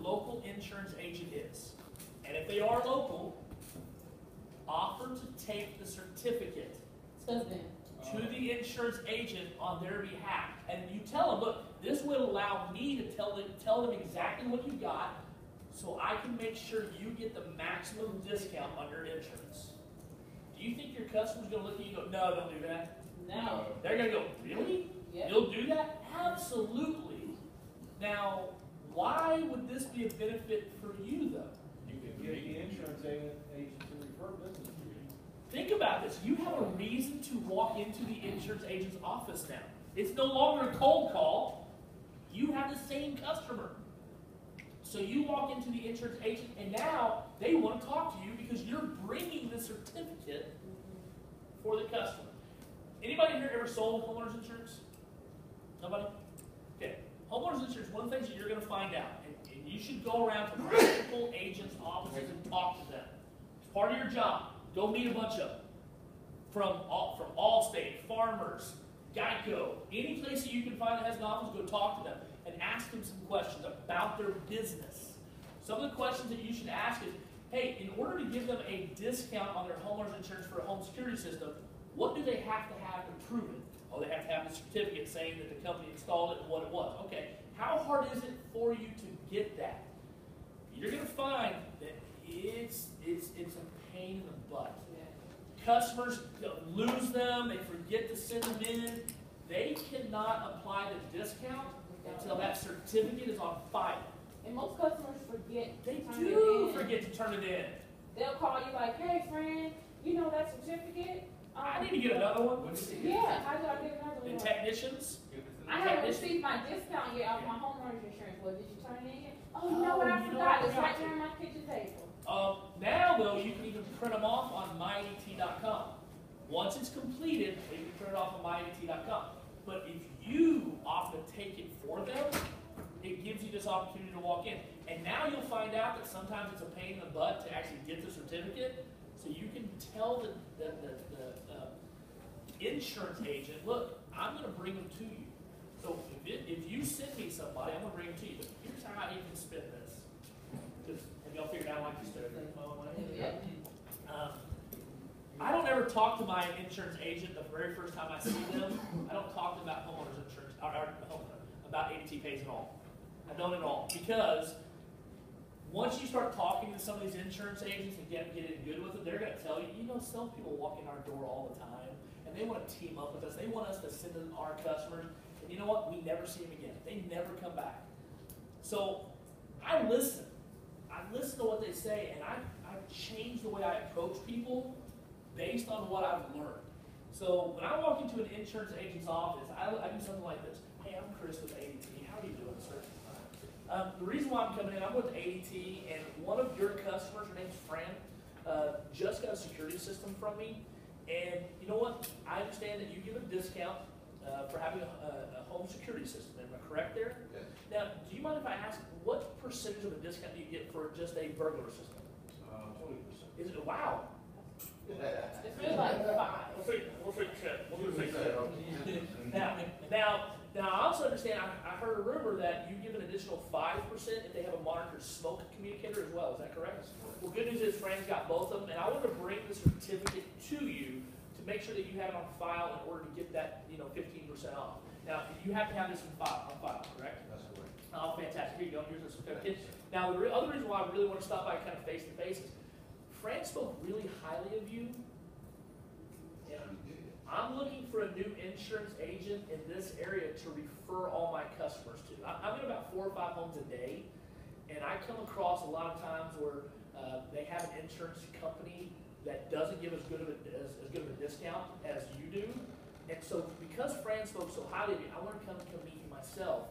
local insurance agent is. And if they are local, offer to take the certificate to the insurance agent on their behalf. And you tell them, look, this will allow me to tell them exactly what you got, so I can make sure you get the maximum discount on your insurance. Do you think your customer's going to look at you and go, no, don't do that? No. They're going to go, really? Yep. You'll do that? Absolutely. Now, why would this be a benefit for you, though? You can get the insurance agent to refer business to you. Think about this. You have a reason to walk into the insurance agent's office now. It's no longer a cold call. You have the same customer. So you walk into the insurance agent, and now they want to talk to you because you're bringing the certificate for the customer. Anybody here ever sold homeowners insurance? Nobody? Okay. Homeowners insurance, one of the things that you're going to find out, and you should go around to multiple agents' offices and talk to them. It's part of your job. Go meet a bunch of them. From Allstate, Farmers, Geico, any place that you can find that has an office, go talk to them and ask them some questions about their business. Some of the questions that you should ask is, hey, in order to give them a discount on their homeowners insurance for a home security system, what do they have to prove it? Oh, they have to have the certificate saying that the company installed it and what it was. Okay, how hard is it for you to get that? You're going to find that it's a pain in the butt. Customers lose them, they forget to send them in. They cannot apply the discount until that certificate is on file. And most customers forget. They do forget to turn it in. They'll call you like, hey friend, you know that certificate? I need to get another one. Yeah, how do I get another one? The technicians? I haven't received my discount yet off my homeowner's insurance. Well, did you turn it in yet? Oh, you know what? I forgot. It's right there on my kitchen table. Now, though, you can even print them off on myadt.com. Once it's completed, you can print it off on myadt.com. But if you offer to take it for them, it gives you this opportunity to walk in. And now you'll find out that sometimes it's a pain in the butt to actually get the certificate. So you can tell the insurance agent, look, I'm going to bring them to you. So if you send me somebody, I'm going to bring them to you. But here's how you can spin this. Because have y'all figured out like you started? I don't ever talk to my insurance agent the very first time I see them. I don't talk to them about homeowners insurance, or about ADT pays at all. I don't at all. Because once you start talking to some of these insurance agents and get it good with them, they're going to tell you, you know, some people walk in our door all the time, and they want to team up with us. They want us to send them our customers, and you know what? We never see them again. They never come back. So I listen. I listen to what they say, and I change the way I approach people based on what I've learned. So when I walk into an insurance agent's office, I do something like this. Hey, I'm Chris with ADT. How are you doing, sir? The reason why I'm coming in, I'm with ADT, and one of your customers, her name's Fran, just got a security system from me. And you know what? I understand that you give a discount for having a home security system. Am I correct there? Yes. Now, do you mind if I ask, what percentage of a discount do you get for just a burglar system? 20%. Is it, wow. It feels like 5. We'll fix that. Now, I also understand, I heard a rumor that you give an additional 5% if they have a monitored smoke communicator as well. Is that correct? Well, good news is Fran's got both of them, and I want to bring the certificate to you to make sure that you have it on file in order to get that 15% off. Now, you have to have this on file, correct? That's correct. Oh, fantastic. Here you go. Here's the certificate. Now, the other reason why I really want to stop by kind of face-to-face is Fran spoke really highly of you. And I'm looking for a new insurance agent in this area to refer all my customers to. I'm in about 4 or 5 homes a day, and I come across a lot of times where they have an insurance company that doesn't give as good of a discount as you do. And so because Fran spoke so highly of you, I want to come meet you myself.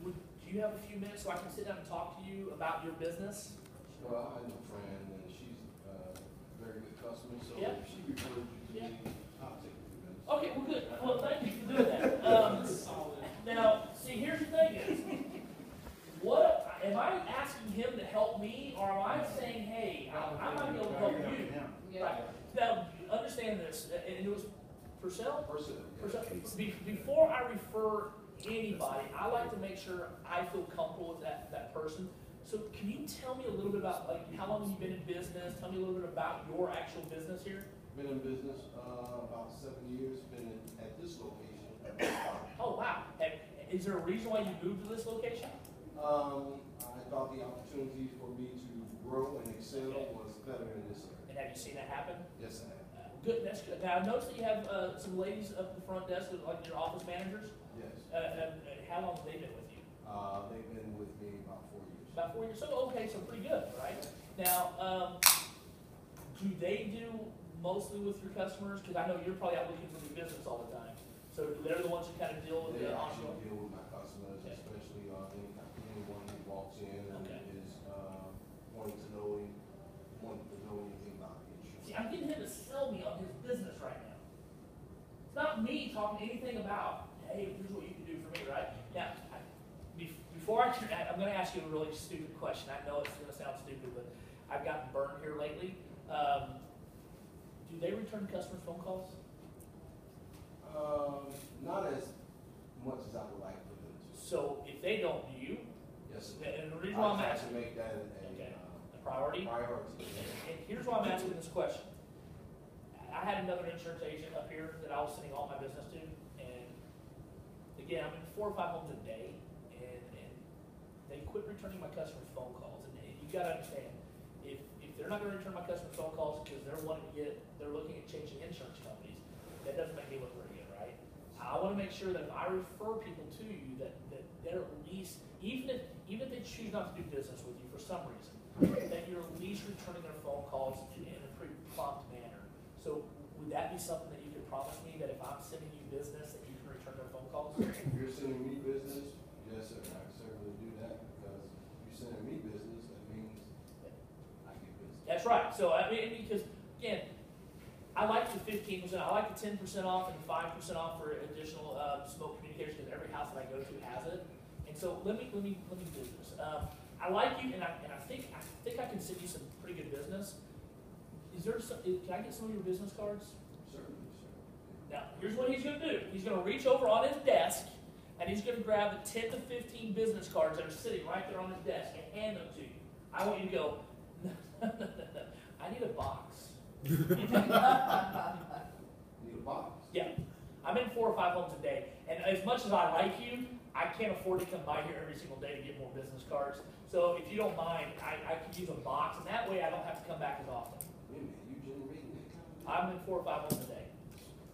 Do you have a few minutes so I can sit down and talk to you about your business? Well, I know Fran, and she's a very good customer, so Yeah. if she referred you to Yeah. me, I'll take a few minutes. Okay, well, good. Well, thank you for doing that. Now, see, here's the thing is, what am I asking him to help me, or am I saying, hey, I might be able to help you? Yeah. Right. Now, understand this, and it was Purcell? Purcell. Before I refer anybody, I like to make sure I feel comfortable with that person. So can you tell me a little bit about, like, how long have you been in business? Tell me a little bit about your actual business here. Been in business, about 7 years, been at this location. Oh, wow. And is there a reason why you moved to this location? I thought the opportunity for me to grow and excel was better in this area. And have you seen that happen? Yes, I have. Good, that's good. Now, I noticed that you have some ladies up at the front desk, like your office managers. Yes. And how long have they been with you? They've been with me about 4 years. About 4 years. So, okay, so pretty good, right? Now, do they do mostly with your customers? Because I know you're probably out looking for new business all the time. So they're the ones who kind of deal with They the actually ongoing. deal with my customers, Okay. especially anyone who walks in and Okay. is wanting to know anything about insurance. See, I'm getting him to sell me on his business right now. It's not me talking anything about, hey, here's what you can do for me, right? Now, before I'm going to ask you a really stupid question. I know it's going to sound stupid, but I've gotten burned here lately. Do they return customers' phone calls? Not as much as I would like for them to. So if they don't, do you? Yes, sir. And the reason why I'm I try asking, to make that a priority. priority. And here's why I'm asking this question. I had another insurance agent up here that I was sending all my business to, and again, I'm in 4 or 5 homes a day, and they quit returning my customers' phone calls. And you got to understand, if they're not going to return my customers' phone calls because they're looking at changing insurance companies, that doesn't make me look very good, right? I want to make sure that if I refer people to you, that they're at least, even if they choose not to do business with you for some reason, that you're at least returning their phone calls in a pretty prompt manner. So would that be something that you could promise me, that if I'm sending you business, that you can return their phone calls? If you're sending me business, yes, sir, I can certainly do that, because if you're sending me business, that means I get business. That's right. So I mean, because again, I like the 15%. I like the 10% off and 5% off for additional smoke communication, because every house that I go to has it. And so let me do this. I like you, and I think I can send you some pretty good business. Can I get some of your business cards? Certainly, sir. Now, here's what he's going to do. He's going to reach over on his desk, and he's going to grab the 10 to 15 business cards that are sitting right there on his desk and hand them to you. I want you to go, no, I need a box. Need a box? Yeah. I'm in 4 or 5 homes a day, and as much as I like you, I can't afford to come by here every single day to get more business cards. So if you don't mind, I could use a box, and that way I don't have to come back as often. Wait a minute, you generating that kind of? I'm in 4 or 5 homes a day.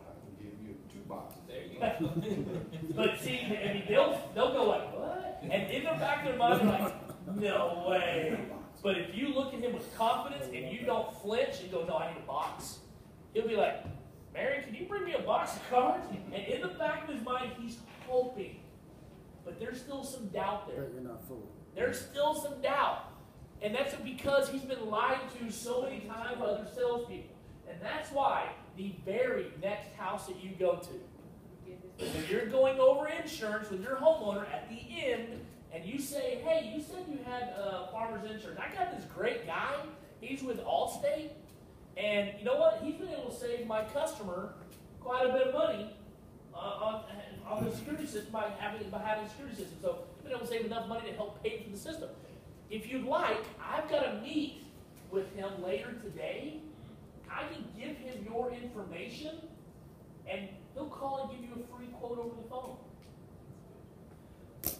I can give you 2 boxes. There you go. But see, I mean, they'll go like, what? And in the back of their mind, they're like, no way. But if you look at him with confidence and you don't flinch and go, no, I need a box, he'll be like, Mary, can you bring me a box of cards? And in the back of his mind, he's hoping. But there's still some doubt there. You're not full. There's still some doubt. And that's because he's been lied to so many times by other salespeople. And that's why the very next house that you go to, when you're going over insurance with your homeowner at the end, and you say, hey, you said you had Farmers Insurance. I got this great guy. He's with Allstate. And you know what? He's been able to save my customer quite a bit of money on the security system by having a security system. So he's been able to save enough money to help pay for the system. If you'd like, I've got to meet with him later today. I can give him your information, and he'll call and give you a free quote over the phone.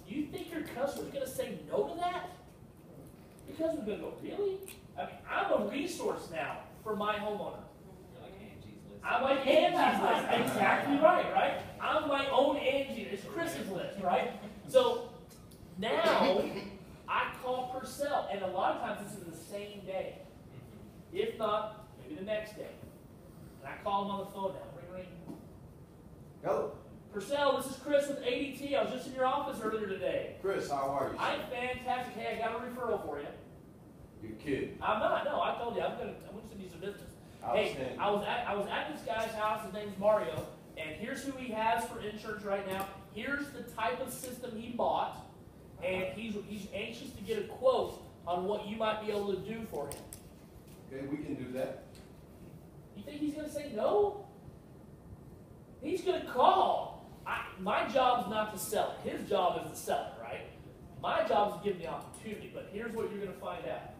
You think your customer's going to say no to that? Your customer's going to go, really? I mean, I'm a resource now for my homeowner. You're like Angie's List. I'm like Angie's List. Exactly right? I'm my own Angie. It's Chris's list, right? So now I call Purcell, and a lot of times this is the same day. If not, maybe the next day. And I call him on the phone now. Ring, ring. Hello. Purcell, this is Chris with ADT. I was just in your office earlier today. Chris, how are you? I'm fantastic. Hey, I got a referral for you. You're kidding. I'm not. No, I told you. I'm gonna send you some business. Hey, I was at this guy's house. His name's Mario, and here's who he has for insurance right now. Here's the type of system he bought, and he's anxious to get a quote on what you might be able to do for him. Okay, we can do that. You think he's gonna say no? He's gonna call. My job's not to sell it. His job is to sell it, right? My job is to give him the opportunity. But here's what you're going to find out.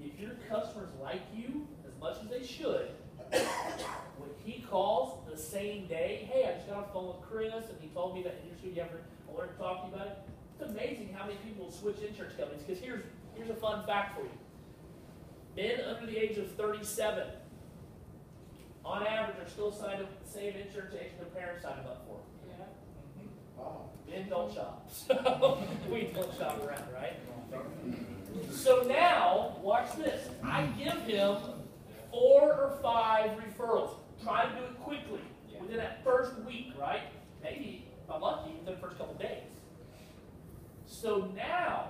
If your customers like you as much as they should, when he calls the same day, hey, I just got on the phone with Chris, and he told me that I wanted to talk to you about it. It's amazing how many people will switch insurance companies. Because here's a fun fact for you. Men under the age of 37, on average, are still signed up with the same insurance agent their parents signed them up for. Yeah. Wow. Men don't shop. So we don't shop around, right? So now, watch this. I give him 4 or 5 referrals. Try to do it quickly, within that first week, right? Maybe, if I'm lucky, within the first couple days. So now,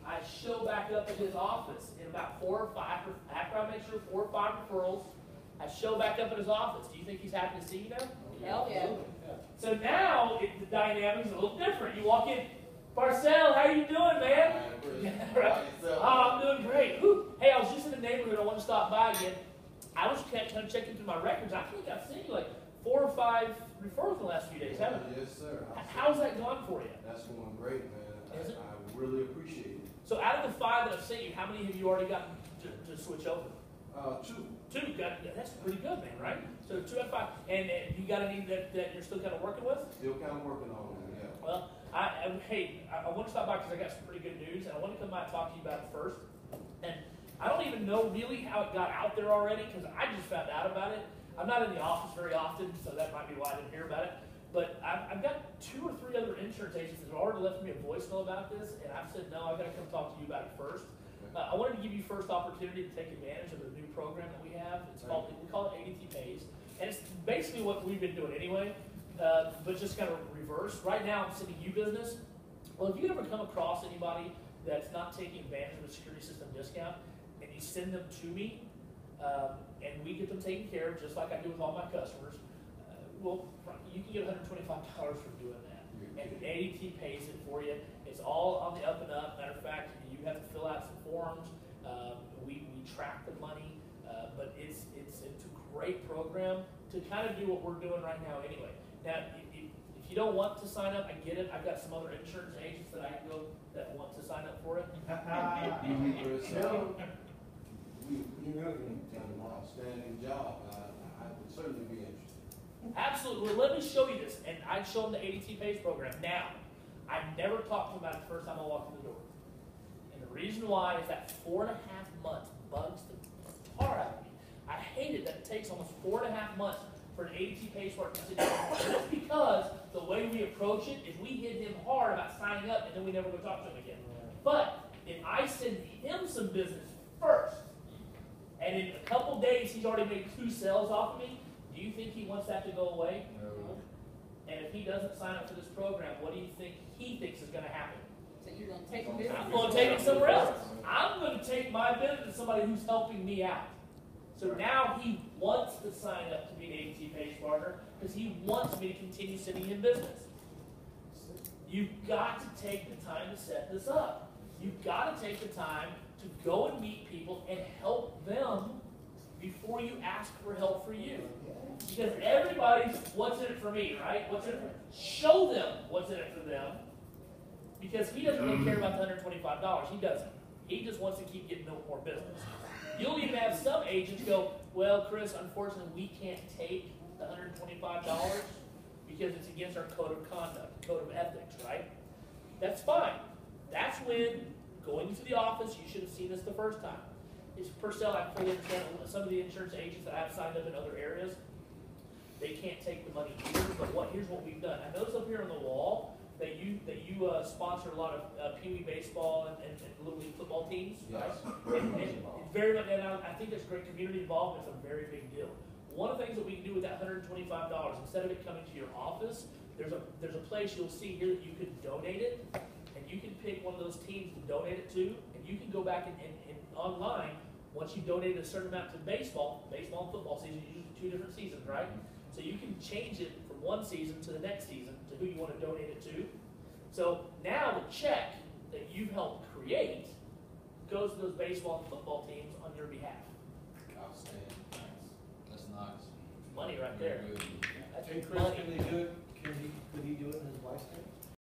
I show back up at his office in about 4 or 5, after I make sure 4 or 5 referrals, I show back up at his office. Do you think he's happy to see you now? Hell yeah. So now, the dynamic's a little different. You walk in, Parcell, how you doing, man? Right. Oh, I'm doing great. Whew. Hey, I was just in the neighborhood. I want to stop by again. I was kind of checking through my records. I think I've seen you like 4 or 5 referrals in the last few days, haven't you? Yes, sir. How's that gone for you? That's going great, man. Is it? I really appreciate it. So out of the 5 that I've sent you, how many have you already gotten to switch over? 2. 2. That's pretty good, man, right? So 2 out of 5. And you got any that you're still kind of working with? Still kind of working on it, yeah. Well, I want to stop by because I got some pretty good news, and I want to come by and talk to you about it first. And I don't even know really how it got out there already because I just found out about it. I'm not in the office very often, so that might be why I didn't hear about it. But I've got 2 or 3 other insurance agents that have already left me a voicemail about this, and I've said, no, I've got to come talk to you about it first. I wanted to give you first opportunity to take advantage of the new program that we have. We call it ADT Pays, and it's basically what we've been doing anyway, but just kind of reverse. Right now, I'm sending you business. Well, if you ever come across anybody that's not taking advantage of a security system discount, and you send them to me, and we get them taken care of just like I do with all my customers, well, you can get $125 for doing that. And ADT pays it for you. It's all on the up and up. Matter of fact, you have to fill out some forms. We track the money, but it's a great program to kind of do what we're doing right now anyway. Now, if you don't want to sign up, I get it. I've got some other insurance agents that I can go that want to sign up for it. You really done an outstanding job. I would certainly be interested. Absolutely. Well, let me show you this. And I'd show them the ADT Pays program. Now, I never talked to them about it the first time I walked in the door. And the reason why is that 4.5 months bugs the tar out of me. I hate it that it takes almost 4.5 months for an ADT Pays work to sit down. Just because the way we approach it is we hit him hard about signing up and then we never go talk to him again. But if I send him some business first, and in a couple days he's already made 2 sales off of me, do you think he wants that to go away? No. And if he doesn't sign up for this program, what do you think he thinks is going to happen? So you're going to take the business? I'm going to take it somewhere else. I'm going to take my business to somebody who's helping me out. So now he wants to sign up to be an ADT Pays partner because he wants me to continue sending him business. You've got to take the time to set this up. You've got to take the time to go and meet people and help them before you ask for help for you. Because everybody's, what's in it for me, right? What's in it for, show them what's in it for them. Because he doesn't really care about the $125. He doesn't. He just wants to keep getting more business. You'll even have some agents go, well, Chris, unfortunately, we can't take the $125 because it's against our code of conduct, code of ethics, right? That's fine. That's when, going to the office, you should have seen this the first time. It's Purcell, I fully understand some of the insurance agents that I've signed up in other areas, they can't take the money here, but here's what we've done. I noticed up here on the wall that you sponsor a lot of Pee Wee baseball and Little League football teams, right? Yes. And very much, and I think there's great community involvement. It's a very big deal. One of the things that we can do with that $125, instead of it coming to your office, there's a place you'll see here that you can donate it, and you can pick one of those teams to donate it to, and you can go back and online. Once you donate a certain amount to baseball and football season, usually 2 different seasons, right? So you can change it from one season to the next season to who you want to donate it to. So now the check that you've helped create goes to those baseball and football teams on your behalf. Outstanding. That's nice. Money right there. That's Hey, Chris, money. can they do it, could he do it in his wife's name?